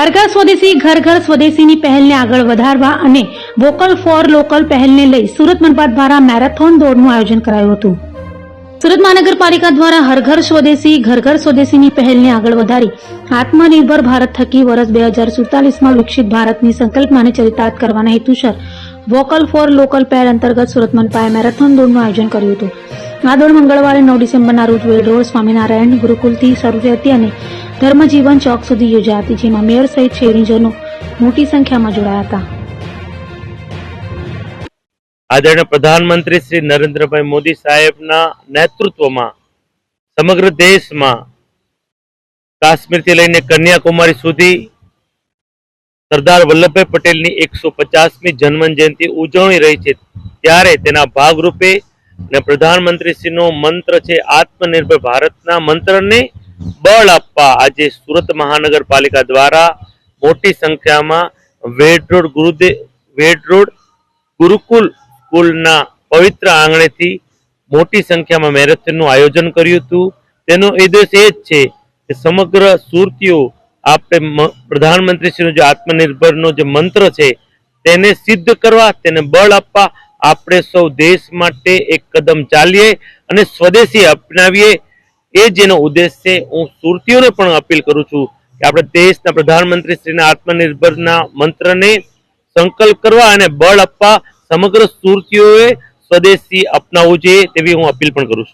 હર ઘર સ્વદેશી ઘર ઘર સ્વદેશીની પહેલને આગળ વધારવા અને વોકલ ફોર લોકલ પહેલને લઈ સુરત મનપા દ્વારા મેરેથોન દોડનું આયોજન કરાયું હતું। સુરત મહાનગરપાલિકા દ્વારા હર ઘર સ્વદેશી ઘર ઘર સ્વદેશીની પહેલને આગળ વધારી આત્મનિર્ભર ભારત થકી વર્ષ 2047માં વિકસિત ભારતની સંકલ્પનાને ચરિતાર્થ કરવાના હેતુસર વોકલ ફોર લોકલ પહેલ અંતર્ગત સુરત મનપાએ મેરેથોન દોડનું આયોજન કર્યું હતું। આ દોડ મંગળવારે 9 ડિસેમ્બરના રોજ વેડ રોડ સ્વામિનારાયણ ગુરુકુલથી શરૂ થઈ હતી અને ધર્મજીવન ચોક સુધી યોજાઈ હતી, જેમાં મેયર સહિત શહેરીજનો મોટી સંખ્યામાં જોડાયા હતા। આદરણીય પ્રધાનમંત્રી શ્રી નરેન્દ્રભાઈ મોદી સાહેબના નેતૃત્વમાં સમગ્ર દેશમાં કાશ્મીરથી લઈને કન્યાકુમારી સુધી સરદાર વલ્લભભાઈ પટેલની 150મી જન્મ જયંતિ ઉજવણી રહી છે, ત્યારે તેના ભાગરૂપે પ્રધાનમંત્રીશ્રીનો મંત્ર છે આત્મનિર્ભર ભારતના મંત્રને બળ આપવા આજે સુરત મહાનગરપાલિકા દ્વારા મોટી સંખ્યામાં વેડ રોડ ગુરુકુલ સ્કૂલના પવિત્ર આંગણેથી મોટી સંખ્યામાં મેરેથોનનું આયોજન કર્યું હતું। તેનો ઉદ્દેશ એ જ છે કે સમગ્ર સુરતીઓ આપણે પ્રધાનમંત્રીશ્રીનો જે આત્મનિર્ભરનો જે મંત્ર છે તેને સિદ્ધ કરવા, તેને બળ આપવા આપણે સૌ દેશ માટે એક કદમ ચાલીએ અને સ્વદેશી અપનાવીએ, એ જેનો ઉદ્દેશ છે। હું સુરતીઓને પણ અપીલ કરું છું કે આપણે દેશના પ્રધાનમંત્રીશ્રીના આત્મનિર્ભરના મંત્રને સંકલ્પ કરવા અને બળ આપવા સમગ્ર સુરતીઓએ સ્વદેશી અપનાવવું જોઈએ તેવી હું અપીલ પણ કરું છું।